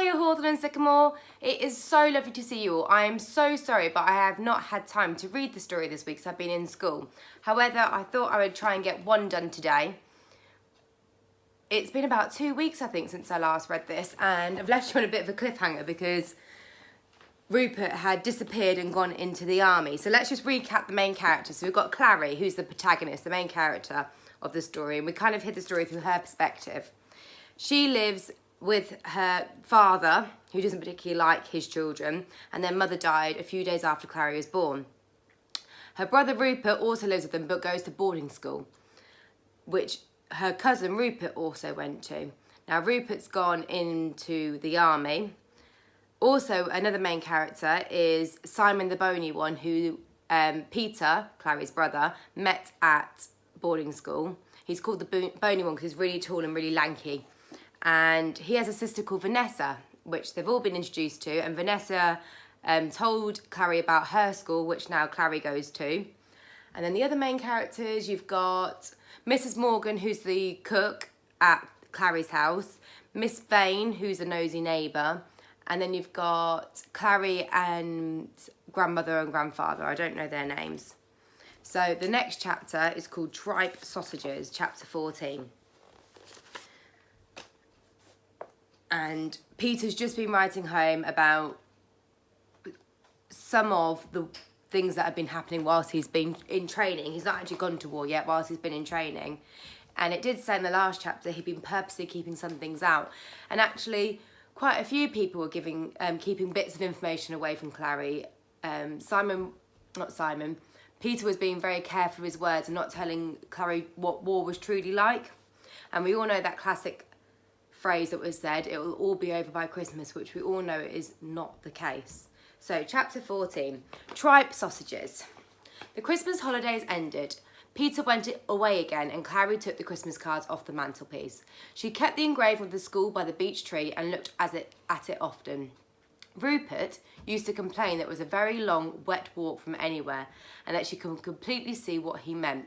Hiya Hawthorne and Sycamore, it is so lovely to see you all. I am so sorry but I have not had time to read the story this week because I've been in school. However, I thought I would try and get one done today. It's been about 2 weeks I think since I last read this, and I've left you on a bit of a cliffhanger because Rupert had disappeared and gone into the army. So let's just recap the main characters. So we've got Clary, who's the protagonist, the main character of the story, and we kind of hit the story through her perspective. She lives with her father, who doesn't particularly like his children, and their mother died a few days after Clary was born. Her brother Rupert also lives with them but goes to boarding school, which her cousin Rupert also went to. Now Rupert's gone into the army. Also, another main character is Simon the Bony One, who Peter, Clary's brother, met at boarding school. He's called the Bony One because he's really tall and really lanky. And he has a sister called Vanessa, which they've all been introduced to. And Vanessa told Clary about her school, which now Clary goes to. And then the other main characters, you've got Mrs. Morgan, who's the cook at Clary's house. Miss Vane, who's a nosy neighbour. And then you've got Clary and grandmother and grandfather. I don't know their names. So the next chapter is called Tripe Sausages, chapter 14. And Peter's just been writing home about some of the things that have been happening whilst he's been in training. He's not actually gone to war yet whilst he's been in training. And it did say in the last chapter he'd been purposely keeping some things out. And actually, quite a few people were keeping bits of information away from Clary. Peter was being very careful with his words and not telling Clary what war was truly like. And we all know that classic phrase that was said, it will all be over by Christmas, which we all know is not the case. So chapter 14, Tripe Sausages. The Christmas holidays ended. Peter went away again and Clary took the Christmas cards off the mantelpiece. She kept the engraving of the school by the beech tree and looked at it often. Rupert used to complain that it was a very long, wet walk from anywhere and that she could completely see what he meant.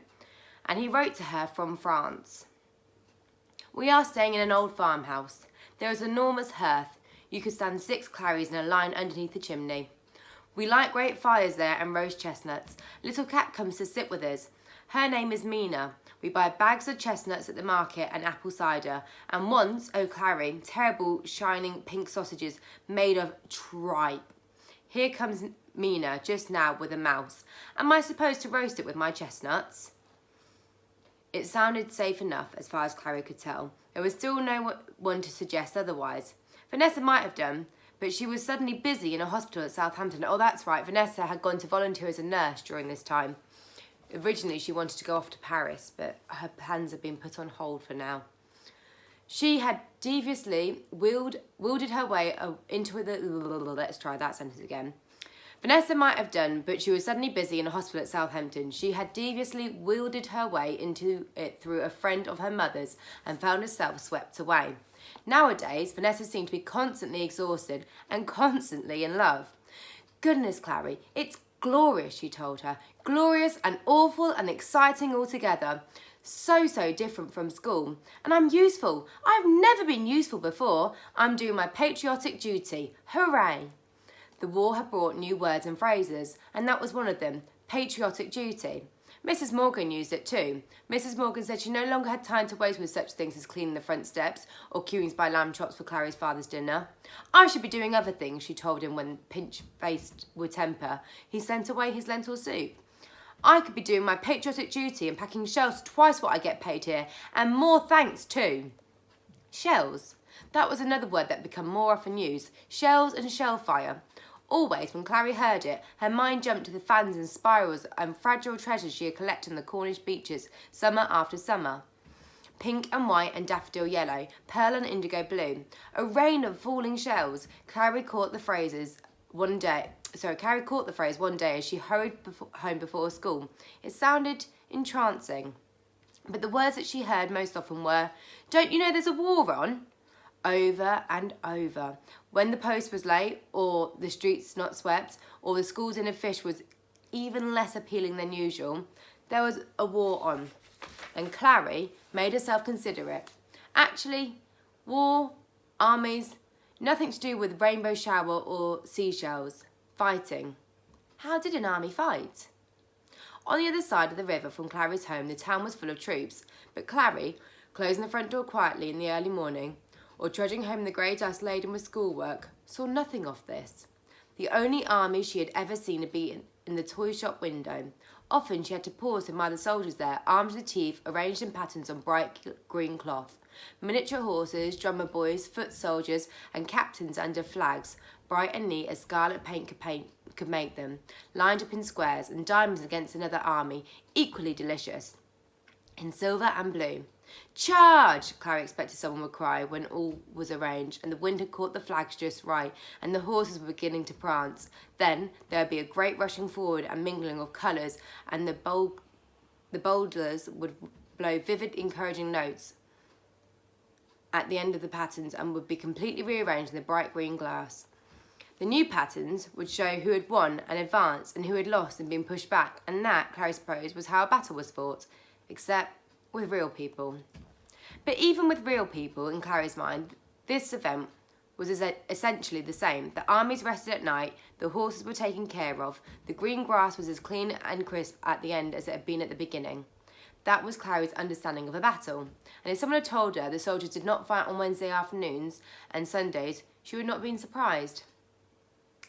And he wrote to her from France. We are staying in an old farmhouse. There is an enormous hearth. You could stand 6 Clarys in a line underneath the chimney. We light great fires there and roast chestnuts. Little Cat comes to sit with us. Her name is Mina. We buy bags of chestnuts at the market and apple cider. And once, oh Clary, terrible shining pink sausages made of tripe. Here comes Mina just now with a mouse. Am I supposed to roast it with my chestnuts? It sounded safe enough as far as Clary could tell. There was still no one to suggest otherwise. Vanessa might have done, but she was suddenly busy in a hospital at Southampton. Oh, that's right, Vanessa had gone to volunteer as a nurse during this time. Originally, she wanted to go off to Paris, but her plans have been put on hold for now. She had deviously wielded her way into the... Let's try that sentence again. Vanessa might have done, but she was suddenly busy in a hospital at Southampton. She had deviously wielded her way into it through a friend of her mother's and found herself swept away. Nowadays, Vanessa seemed to be constantly exhausted and constantly in love. Goodness, Clary, it's glorious, she told her. Glorious and awful and exciting altogether. So different from school. And I'm useful. I've never been useful before. I'm doing my patriotic duty. Hooray! The war had brought new words and phrases, and that was one of them, patriotic duty. Mrs. Morgan used it too. Mrs. Morgan said she no longer had time to waste with such things as cleaning the front steps or queuing to buy lamb chops for Clary's father's dinner. I should be doing other things, she told him when pinch-faced with temper. He sent away his lentil soup. I could be doing my patriotic duty and packing shells twice what I get paid here, and more thanks too. Shells. That was another word that became more often used. Shells and shellfire. Always, when Clary heard it, her mind jumped to the fans and spirals and fragile treasures she had collected on the Cornish beaches, summer after summer. Pink and white and daffodil yellow, pearl and indigo blue. A rain of falling shells. Clary caught the phrase one day as she hurried home before school. It sounded entrancing. But the words that she heard most often were, "Don't you know there's a war on?" Over and over. When the post was late, or the streets not swept, or the school's dinner fish was even less appealing than usual, there was a war on. And Clary made herself consider it. Actually, war, armies, Nothing to do with rainbow shower or seashells. Fighting. How did an army fight? On the other side of the river from Clary's home, the town was full of troops, but Clary, closing the front door quietly in the early morning, or trudging home in the grey dust laden with schoolwork, saw nothing of this. The only army she had ever seen had been in the toy shop window. Often she had to pause to admire the soldiers there, armed to the teeth, arranged in patterns on bright green cloth. Miniature horses, drummer boys, foot soldiers, and captains under flags, bright and neat as scarlet paint could make them, lined up in squares, and diamonds against another army, equally delicious, in silver and blue. "Charge!" Clary expected someone would cry when all was arranged, and the wind had caught the flags just right, and the horses were beginning to prance. Then there would be a great rushing forward and mingling of colours, and the boulders would blow vivid, encouraging notes at the end of the patterns and would be completely rearranged in the bright green glass. The new patterns would show who had won and advanced and who had lost and been pushed back, and that, Clary supposed, was how a battle was fought, except with real people. But even with real people, in Clary's mind, this event was essentially the same. The armies rested at night, the horses were taken care of, the green grass was as clean and crisp at the end as it had been at the beginning. That was Clary's understanding of a battle, and if someone had told her the soldiers did not fight on Wednesday afternoons and Sundays, she would not have been surprised.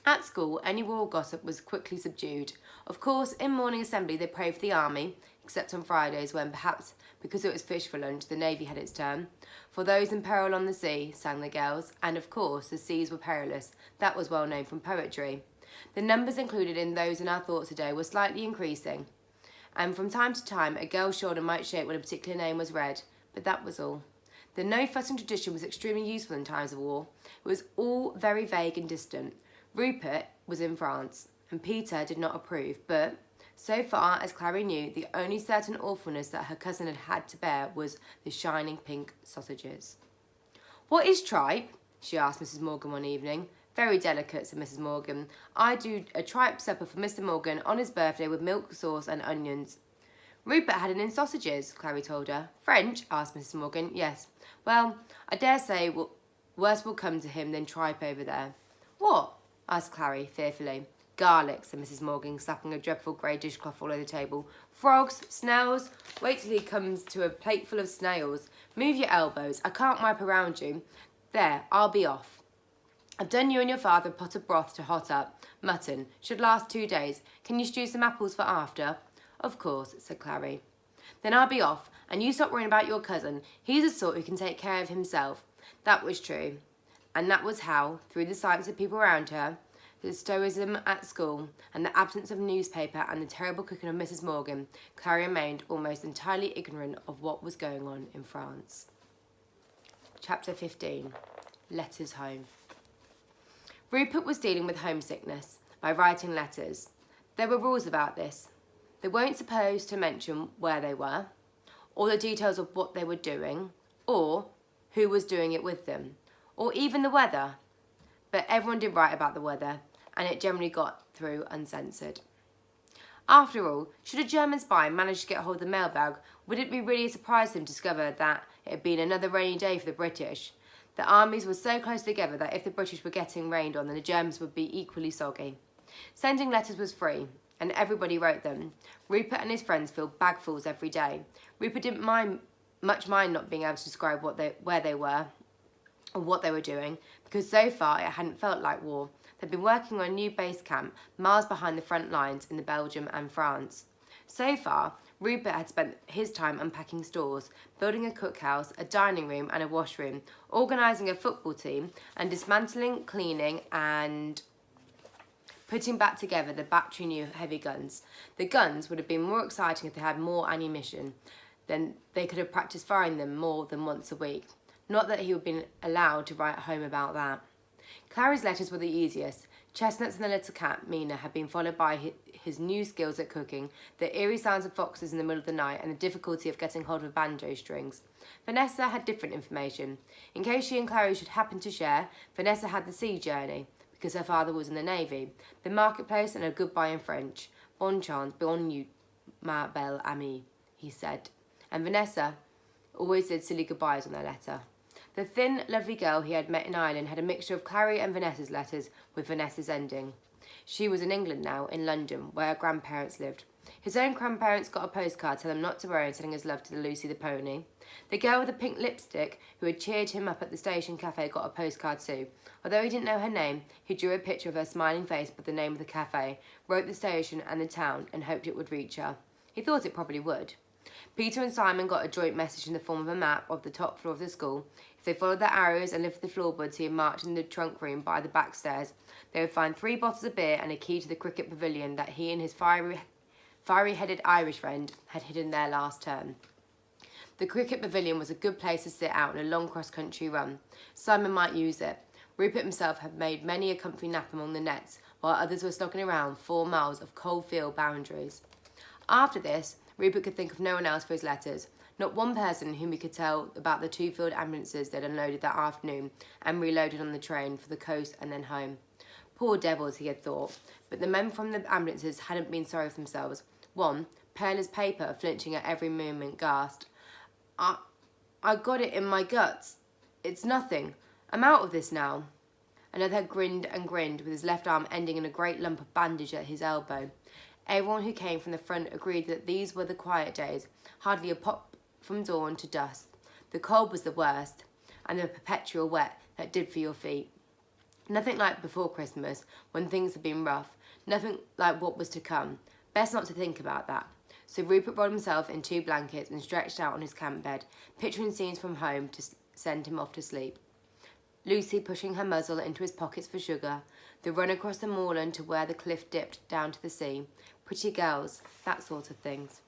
At school, any war gossip was quickly subdued. Of course, in morning assembly they prayed for the army, except on Fridays when, perhaps because it was fish for lunch, the navy had its turn. For those in peril on the sea, sang the girls, and of course the seas were perilous. That was well known from poetry. The numbers included in those in our thoughts today were slightly increasing, and from time to time a girl's shoulder might shake when a particular name was read, but that was all. The no-fussing tradition was extremely useful in times of war. It was all very vague and distant. Rupert was in France, and Peter did not approve, but, so far as Clary knew, the only certain awfulness that her cousin had had to bear was the shining pink sausages. "What is tripe?" she asked Mrs. Morgan one evening. "Very delicate," said Mrs. Morgan. "I do a tripe supper for Mr. Morgan on his birthday with milk sauce and onions." "Rupert had it in sausages," Clary told her. "French?" asked Mrs. Morgan. "Yes. Well, I dare say worse will come to him than tripe over there." "What?" asked Clary, fearfully. "Garlic," said Mrs. Morgan, slapping a dreadful grey dishcloth all over the table. "Frogs, snails. Wait till he comes to a plateful of snails. Move your elbows. I can't wipe around you. There, I'll be off. I've done you and your father a pot of broth to hot up. Mutton. Should last 2 days. Can you stew some apples for after?" "Of course," said Clary. "Then I'll be off, and you stop worrying about your cousin. He's the sort who can take care of himself." That was true. And that was how, through the silence of people around her, the stoicism at school, and the absence of newspaper, and the terrible cooking of Mrs. Morgan, Clary remained almost entirely ignorant of what was going on in France. Chapter 15. Letters Home. Rupert was dealing with homesickness by writing letters. There were rules about this. They weren't supposed to mention where they were, or the details of what they were doing, or who was doing it with them, or even the weather. But everyone did write about the weather, and it generally got through uncensored. After all, should a German spy manage to get hold of the mailbag, would it be really a surprise to him to discover that it had been another rainy day for the British? The armies were so close together that if the British were getting rained on, then the Germans would be equally soggy. Sending letters was free, and everybody wrote them. Rupert and his friends filled bagfuls every day. Rupert didn't much mind not being able to describe where they were or what they were doing, because so far it hadn't felt like war. They'd been working on a new base camp, miles behind the front lines in Belgium and France. So far, Rupert had spent his time unpacking stores, building a cookhouse, a dining room and a washroom, organising a football team, and dismantling, cleaning and putting back together the battery-new heavy guns. The guns would have been more exciting if they had more ammunition. Then they could have practised firing them more than once a week. Not that he would have been allowed to write home about that. Clary's letters were the easiest. Chestnuts and the little cat, Mina, had been followed by his new skills at cooking, the eerie sounds of foxes in the middle of the night, and the difficulty of getting hold of banjo strings. Vanessa had different information. In case she and Clary should happen to share, Vanessa had the sea journey, because her father was in the Navy, the marketplace, and a goodbye in French. "Bonne chance, bonne nuit, ma belle amie," he said. And Vanessa always did silly goodbyes on their letter. The thin, lovely girl he had met in Ireland had a mixture of Clary and Vanessa's letters, with Vanessa's ending. She was in England now, in London, where her grandparents lived. His own grandparents got a postcard telling him not to worry and sending his love to the Lucy the pony. The girl with the pink lipstick who had cheered him up at the station cafe got a postcard too. Although he didn't know her name, he drew a picture of her smiling face with the name of the cafe, wrote the station and the town, and hoped it would reach her. He thought it probably would. Peter and Simon got a joint message in the form of a map of the top floor of the school. If they followed the arrows and lifted the floorboards he had marked in the trunk room by the back stairs, they would find 3 bottles of beer and a key to the cricket pavilion that he and his fiery-headed Irish friend had hidden there last term. The cricket pavilion was a good place to sit out in a long cross-country run. Simon might use it. Rupert himself had made many a comfy nap among the nets, while others were snogging around 4 miles of cold field boundaries. After this, Rupert could think of no one else for his letters. Not one person whom he could tell about the 2 field ambulances they'd unloaded that afternoon and reloaded on the train for the coast and then home. Poor devils, he had thought, but the men from the ambulances hadn't been sorry for themselves. One, pale as paper, flinching at every movement, gasped, I got it in my guts. It's nothing. I'm out of this now. Another grinned and grinned, with his left arm ending in a great lump of bandage at his elbow. Everyone who came from the front agreed that these were the quiet days, hardly a pop from dawn to dusk. The cold was the worst, and the perpetual wet that did for your feet. Nothing like before Christmas, when things had been rough. Nothing like what was to come. Best not to think about that. So Rupert rolled himself in 2 blankets and stretched out on his camp bed, picturing scenes from home to send him off to sleep. Lucy pushing her muzzle into his pockets for sugar, the run across the moorland to where the cliff dipped down to the sea, pretty girls, that sort of things.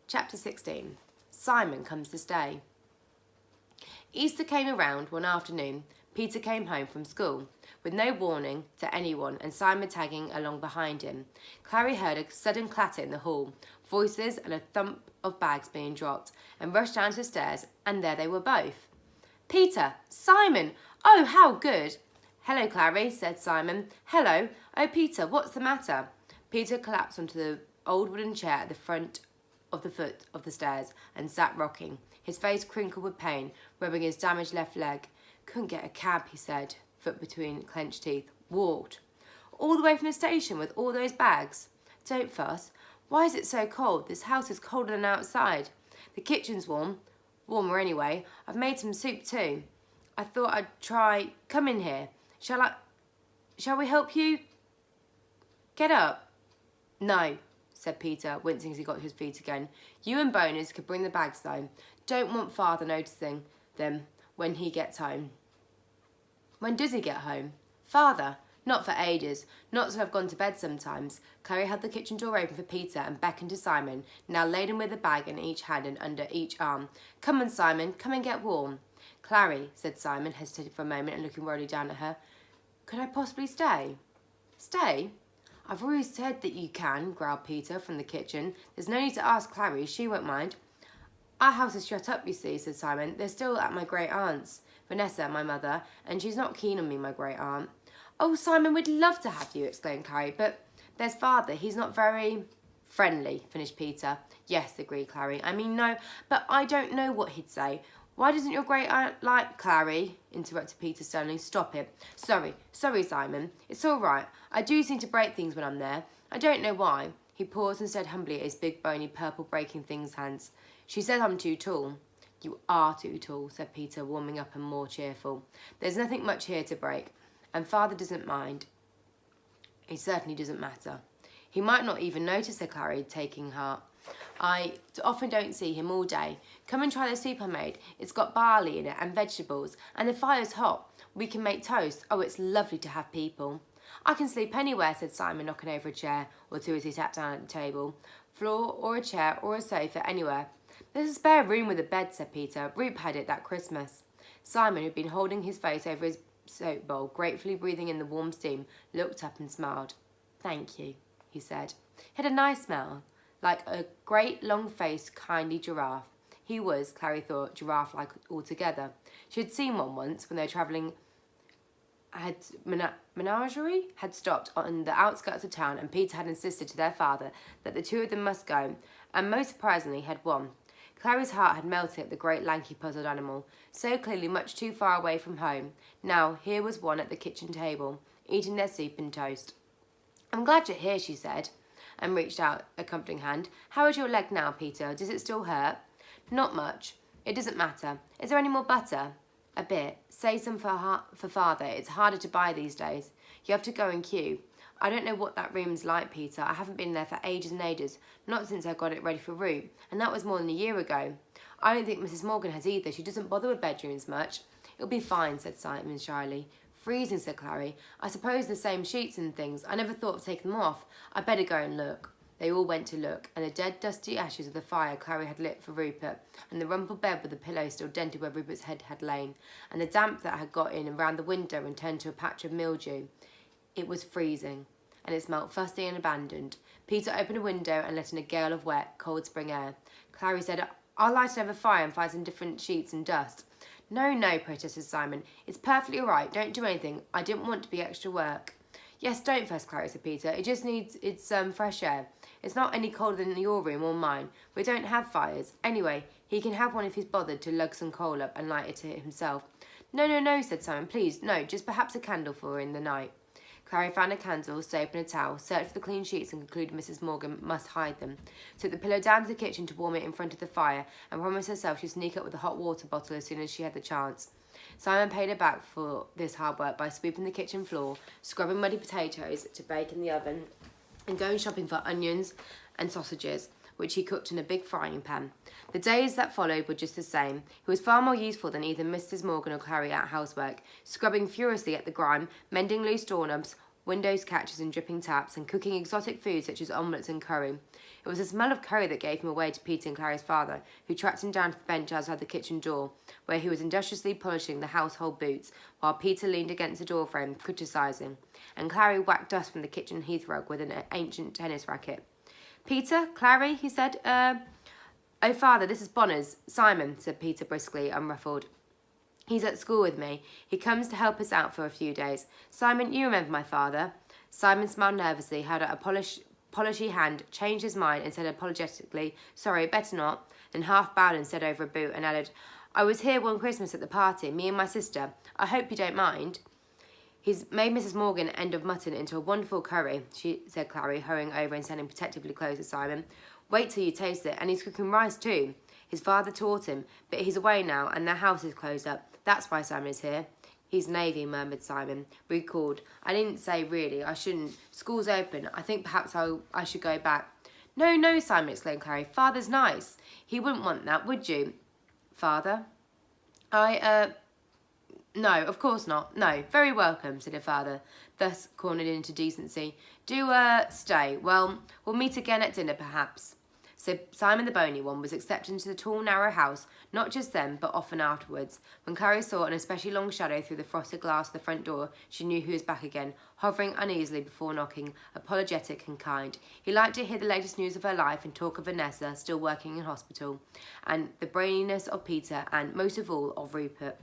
Chapter 16. Simon comes to stay. Easter came around one afternoon. Peter came home from school, with no warning to anyone, and Simon tagging along behind him. Clary heard a sudden clatter in the hall, voices and a thump of bags being dropped, and rushed down the stairs, and there they were both. Peter! Simon! Oh, how good! Hello, Clary, said Simon. Hello. Oh, Peter, what's the matter? Peter collapsed onto the old wooden chair at the foot of the stairs and sat rocking, his face crinkled with pain, rubbing his damaged left leg. Couldn't get a cab, he said, foot between clenched teeth. Walked. All the way from the station with all those bags? Don't fuss. Why is it so cold? This house is colder than outside. The kitchen's warm. Warmer anyway. I've made some soup too. I thought I'd try. Come in here. Shall we help you? Get up. No, said Peter, wincing as he got to his feet again. You and Boners could bring the bags though. Don't want father noticing them when he gets home. When does he get home? Father? Not for ages. Not till I've gone to bed sometimes. Clary held the kitchen door open for Peter and beckoned to Simon, now laden with a bag in each hand and under each arm. Come on, Simon, come and get warm. Clary, said Simon, hesitating for a moment and looking worriedly down at her. Could I possibly stay? Stay? I've always said that you can, growled Peter from the kitchen. There's no need to ask Clary, she won't mind. Our house is shut up, you see, said Simon. They're still at my great-aunt's, Vanessa, my mother, and she's not keen on me, my great-aunt. Oh, Simon, we'd love to have you, exclaimed Clary, but there's father. He's not very friendly, finished Peter. Yes, agreed Clary. I mean, no, but I don't know what he'd say. Why doesn't your great-aunt like Clary? Interrupted Peter sternly. Stop it. Sorry, Simon. It's all right. I do seem to break things when I'm there. I don't know why. He paused and stared humbly at his big, bony, purple breaking things hands. She says I'm too tall. You are too tall, said Peter, warming up and more cheerful. There's nothing much here to break, and father doesn't mind. It certainly doesn't matter. He might not even notice, said Clary, taking heart. I often don't see him all day. Come and try the soup I made. It's got barley in it and vegetables, and the fire's hot. We can make toast. Oh, it's lovely to have people. I can sleep anywhere, said Simon, knocking over a chair or two as he sat down at the table. Floor or a chair or a sofa, anywhere. There's a spare room with a bed, said Peter. Rupert had it that Christmas. Simon, who'd been holding his face over his soap bowl, gratefully breathing in the warm steam, looked up and smiled. Thank you, he said. He had a nice smile, like a great, long-faced, kindly giraffe. He was, Clary thought, giraffe-like altogether. She had seen one once when they were travelling. Menagerie had stopped on the outskirts of town, and Peter had insisted to their father that the two of them must go, and most surprisingly had won. Clary's heart had melted at the great lanky puzzled animal, so clearly much too far away from home. Now here was one at the kitchen table, eating their soup and toast. "I'm glad you're here," she said, and reached out a comforting hand. "How is your leg now, Peter? Does it still hurt?" "Not much. It doesn't matter. Is there any more butter?" "A bit. Save some for father. It's harder to buy these days. You have to go and queue. I don't know what that room's like, Peter. I haven't been there for ages and ages, not since I got it ready for Root, and that was more than a year ago. I don't think Mrs. Morgan has either. She doesn't bother with bedrooms much." "It'll be fine," said Simon shyly. "Freezing," said Clary. "I suppose the same sheets and things. I never thought of taking them off. I'd better go and look." They all went to look, and the dead, dusty ashes of the fire Clary had lit for Rupert, and the rumpled bed with the pillow still dented where Rupert's head had lain, and the damp that had got in and round the window and turned to a patch of mildew. It was freezing, and it smelt fusty and abandoned. Peter opened a window and let in a gale of wet, cold spring air. Clary said, "I'll light another fire and find some different sheets and dust." "No, no," protested Simon. "It's perfectly all right. Don't do anything. I didn't want to be extra work." "Yes, don't fuss, Clary," said Peter. "It just needs fresh air. It's not any colder than your room or mine. We don't have fires. Anyway, he can have one if he's bothered to lug some coal up and light it himself." "No, no, no," said Simon. "Please, no, just perhaps a candle for in the night." Clary found a candle, soap and a towel, searched for the clean sheets and concluded Mrs. Morgan must hide them, took the pillow down to the kitchen to warm it in front of the fire, and promised herself she'd sneak up with a hot water bottle as soon as she had the chance. Simon paid her back for this hard work by sweeping the kitchen floor, scrubbing muddy potatoes to bake in the oven, and going shopping for onions and sausages, which he cooked in a big frying pan. The days that followed were just the same. He was far more useful than either Mrs. Morgan or Clary at housework, scrubbing furiously at the grime, mending loose doorknobs, windows catches and dripping taps, and cooking exotic foods such as omelettes and curry. It was the smell of curry that gave him away to Peter and Clary's father, who tracked him down to the bench outside the kitchen door, where he was industriously polishing the household boots, while Peter leaned against the door frame, criticising, and Clary whacked dust from the kitchen hearthrug with an ancient tennis racket. "Peter, Clary," he said. "Oh, father, this is Bonner's. Simon," said Peter briskly, unruffled. "He's at school with me. He comes to help us out for a few days. Simon, you remember my father?" Simon smiled nervously, held out a polishy hand, changed his mind, and said apologetically, "Sorry, better not," then half bowed and said over a boot, and added, "I was here one Christmas at the party, me and my sister. I hope you don't mind." "He's made Mrs. Morgan end of mutton into a wonderful curry," said Clary, hurrying over and standing protectively close to Simon. "Wait till you taste it, and he's cooking rice too. His father taught him, but he's away now, and their house is closed up. That's why Simon is here." "He's Navy," murmured Simon. Recalled, "I didn't say really. I shouldn't. School's open. I think perhaps I should go back." "No, no," Simon exclaimed. Clary, "Father's nice. He wouldn't want that, would you?" "Father?" "No, of course not. No, very welcome," said her father, thus cornered into decency. "Do, stay. Well, we'll meet again at dinner, perhaps." So Simon the Bony One was accepted into the tall, narrow house, not just then, but often afterwards. When Clary saw an especially long shadow through the frosted glass of the front door, she knew he was back again, hovering uneasily before knocking, apologetic and kind. He liked to hear the latest news of her life and talk of Vanessa, still working in hospital, and the braininess of Peter, and, most of all, of Rupert.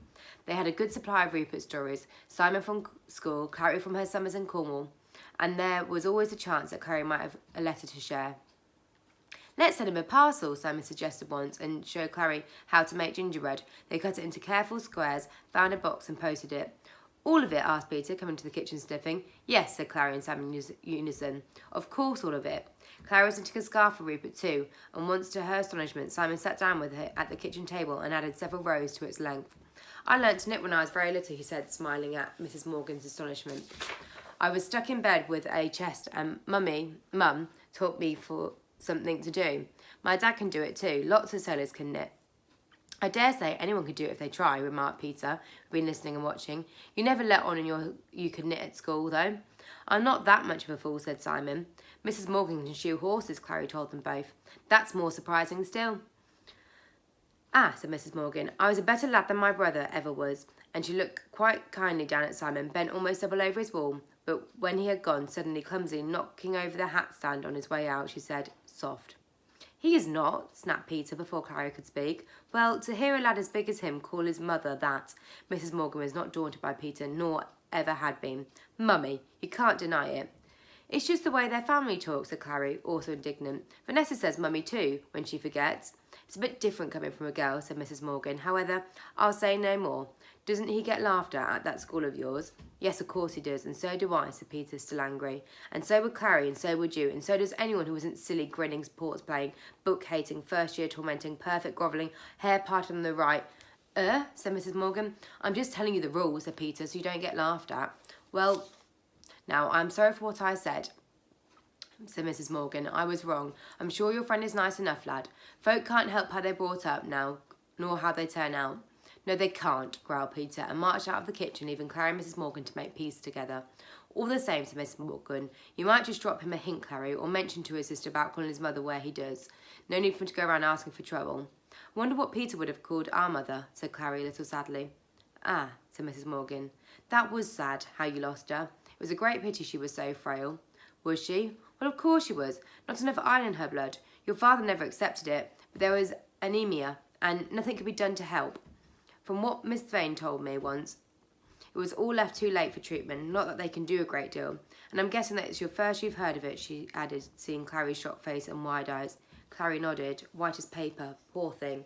They had a good supply of Rupert stories, Simon from school, Clary from her summers in Cornwall, and there was always a chance that Clary might have a letter to share. "Let's send him a parcel," Simon suggested once, and showed Clary how to make gingerbread. They cut it into careful squares, found a box and posted it. "All of it?" asked Peter, coming to the kitchen sniffing. "Yes," said Clary and Simon in unison. "Of course, all of it." Clary was knitting a scarf for Rupert too, and once, to her astonishment, Simon sat down with her at the kitchen table and added several rows to its length. "I learnt to knit when I was very little," he said, smiling at Mrs. Morgan's astonishment. "I was stuck in bed with a chest, and Mum taught me for something to do. My dad can do it too. Lots of sailors can knit." "I dare say anyone could do it if they try," remarked Peter, who'd been listening and watching. "You never let on you could knit at school, though." "I'm not that much of a fool," said Simon. "Mrs. Morgan can shoe horses," Clary told them both. "That's more surprising still." "Ah," said Mrs. Morgan, "I was a better lad than my brother ever was," and she looked quite kindly down at Simon, bent almost double over his wall. But when he had gone, suddenly clumsily knocking over the hat stand on his way out, she said, "Soft." "He is not," snapped Peter before Clary could speak. Well, to hear a lad as big as him call his mother that, Mrs. Morgan was not daunted by Peter, nor ever had been. "Mummy, you can't deny it." "It's just the way their family talks," said Clary, also indignant. "Vanessa says mummy too, when she forgets." It's a bit different coming from a girl, said Mrs. Morgan. However, I'll say no more. Doesn't he get laughed at that school of yours? Yes, of course he does, and so do I, said Peter, still angry. And so would Clary, and so would you, and so does anyone who isn't silly, grinning, sports playing, book-hating, first-year tormenting, perfect grovelling, hair parted on the right. Said Mrs. Morgan. I'm just telling you the rules, said Peter, so you don't get laughed at. Well, now, I'm sorry for what I said, said Mrs. Morgan. I was wrong. I'm sure your friend is nice enough, lad. Folk can't help how they're brought up now, nor how they turn out. No, they can't, growled Peter, and marched out of the kitchen, leaving Clary and Mrs. Morgan to make peace together. All the same, said Mrs. Morgan, you might just drop him a hint, Clary, or mention to his sister about calling his mother where he does. No need for him to go around asking for trouble. I wonder what Peter would have called our mother, said Clary a little sadly. Ah, said Mrs. Morgan, that was sad, how you lost her. It was a great pity she was so frail. Was she? Well, of course she was. Not enough iron in her blood. Your father never accepted it, but there was anemia, and nothing could be done to help. From what Miss Vane told me once, it was all left too late for treatment, not that they can do a great deal. And I'm guessing that it's your first you've heard of it, she added, seeing Clary's shocked face and wide eyes. Clary nodded, white as paper. Poor thing.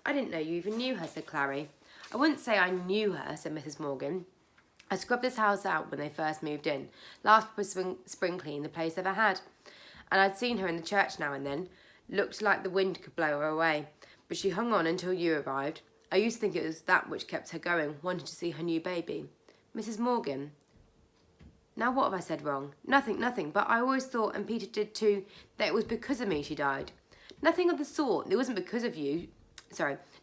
I didn't know you even knew her, said Clary. I wouldn't say I knew her, said Mrs. Morgan. I scrubbed this house out when they first moved in. Last spring clean the place ever had. And I'd seen her in the church now and then. Looked like the wind could blow her away. But she hung on until you arrived. I used to think it was that which kept her going, wanting to see her new baby. Mrs. Morgan. Now what have I said wrong? Nothing, but I always thought, and Peter did too, that it was because of me she died. Nothing of the sort. It wasn't because of you.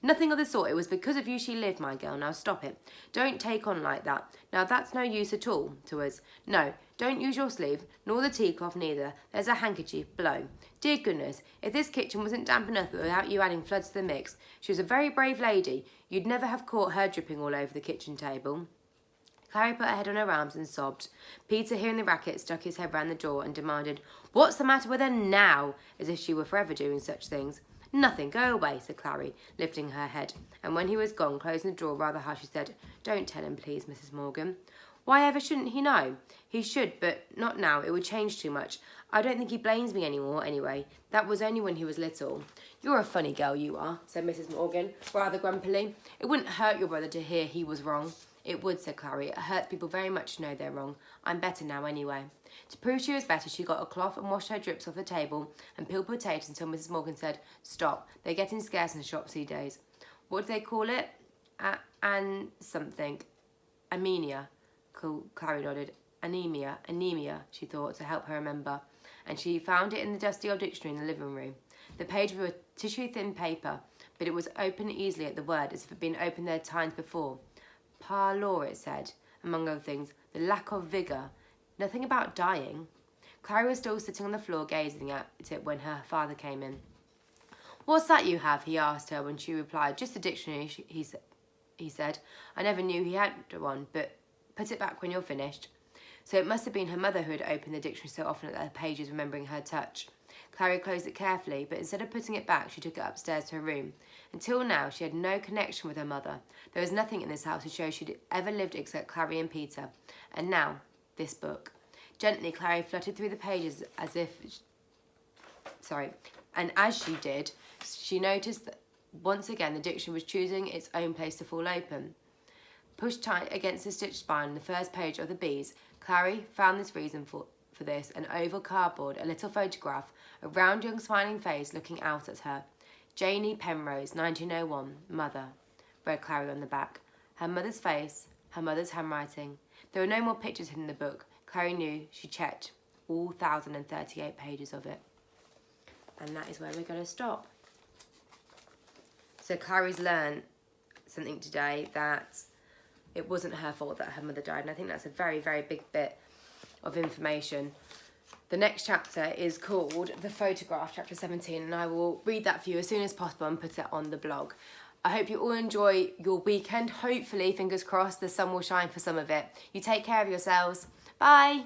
Nothing of the sort. It was because of you she lived, my girl. Now stop it. Don't take on like that. Now that's no use at all to us. No, don't use your sleeve, nor the tea cloth neither. There's a handkerchief below. Dear goodness, if this kitchen wasn't damp enough without you adding floods to the mix, she was a very brave lady. You'd never have caught her dripping all over the kitchen table. Clary put her head on her arms and sobbed. Peter, hearing the racket, stuck his head round the door and demanded, What's the matter with her now? As if she were forever doing such things. Nothing, go away, said Clary, lifting her head. And when he was gone, closing the door rather harsh, she said, Don't tell him, please, Mrs. Morgan. Why ever shouldn't he know? He should, but not now. It would change too much. I don't think he blames me anymore, anyway. That was only when he was little. You're a funny girl, you are, said Mrs. Morgan, rather grumpily. It wouldn't hurt your brother to hear he was wrong. It would, said Clary. It hurts people very much to know they're wrong. I'm better now, anyway. To prove she was better, she got a cloth and washed her drips off the table and peeled potatoes until Mrs. Morgan said, Stop. They're getting scarce in the shops these days. What do they call it? Something. Anemia. Clary nodded. Anemia, she thought, to help her remember. And she found it in the dusty old dictionary in the living room. The page was a tissue-thin paper, but it was open easily at the word, as if it had been opened there times before. Parlour, it said, among other things, the lack of vigour. Nothing about dying. Clary was still sitting on the floor gazing at it when her father came in. What's that you have? He asked her when she replied. Just a dictionary, he said. I never knew he had one, but put it back when you're finished. So it must have been her mother who had opened the dictionary so often that the pages remembering her touch. Clary closed it carefully, but instead of putting it back, she took it upstairs to her room. Until now, she had no connection with her mother. There was nothing in this house to show she'd ever lived except Clary and Peter. And now, this book. Gently, Clary fluttered through the pages and as she did, she noticed that once again the dictionary was choosing its own place to fall open. Pushed tight against the stitched spine on the first page of the bees, Clary found this reason for this, an oval cardboard, a little photograph, a round young smiling face looking out at her. Janie Penrose, 1901, mother, read Clary on the back. Her mother's face, her mother's handwriting. There were no more pictures hidden in the book. Clary knew. She checked all 1,038 pages of it. And that is where we're going to stop. So Clary's learned something today, that it wasn't her fault that her mother died. And I think that's a very, very big bit of information. The next chapter is called The Photograph, chapter 17, and I will read that for you as soon as possible and put it on the blog. I hope you all enjoy your weekend. Hopefully, fingers crossed, the sun will shine for some of it. You take care of yourselves. Bye.